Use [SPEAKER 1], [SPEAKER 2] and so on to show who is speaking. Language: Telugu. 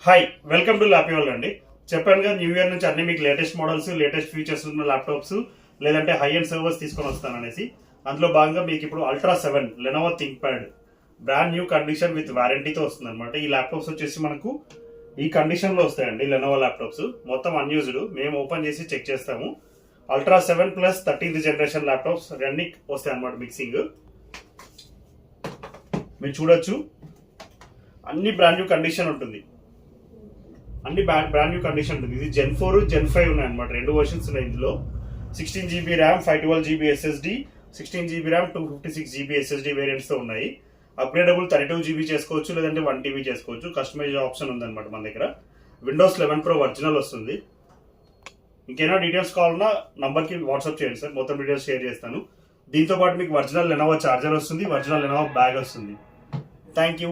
[SPEAKER 1] హాయ్, వెల్కమ్ టు ల్యాపివల్ అండి. చెప్పాను కదా, న్యూ ఇయర్ నుంచి అన్ని మీకు లేటెస్ట్ మోడల్స్, లేటెస్ట్ ఫీచర్స్ ఉన్న ల్యాప్టాప్స్ లేదంటే హై అండ్ సర్వర్స్ తీసుకొని వస్తాననేసి. అందులో భాగంగా మీకు ఇప్పుడు ultra 7 Lenovo ThinkPad brand new condition with వారంటీతో వస్తుంది అనమాట. ఈ ల్యాప్టాప్స్ వచ్చేసి మనకు ఈ కండిషన్లో వస్తాయండి. లెనోవో ల్యాప్టాప్స్ మొత్తం అన్యూజ్డ్, మేము ఓపెన్ చేసి చెక్ చేస్తాము. Ultra 7 plus 13th generation laptops రెండు వస్తాయి అనమాట. మిక్సింగ్ మీరు చూడొచ్చు, అన్ని బ్రాండ్ న్యూ కండిషన్ ఉంటుంది. అన్ని బ్రాండ్ న్యూ కండిషన్ ఉంటుంది. ఇది Gen 4 Gen 5 ఉన్నాయి అనమాట. రెండు వర్షన్స్ ఉన్నాయి ఇందులో. 16 GB RAM, 512 GB SSD, 16 GB RAM, 256 GB SSD వేరియంట్స్తో ఉన్నాయి. అప్గ్రేడబుల్ 32 GB చేసుకోవచ్చు, లేదంటే 1 TB చేసుకోవచ్చు. కస్టమైజ్ ఆప్షన్ ఉందన్నమాట మన దగ్గర. విండోస్ 11 Pro ఒరిజినల్ వస్తుంది. ఇంకేమైనా డీటెయిల్స్ కావాలన్నా నంబర్కి వాట్సాప్ చేయండి సార్, మొత్తం డీటెయిల్స్ షేర్ చేస్తాను. దీంతో పాటు మీకు ఒరిజినల్ లెనోవో చార్జర్ వస్తుంది, ఒరిజినల్ లెనోవో బ్యాగ్ వస్తుంది. Thank you.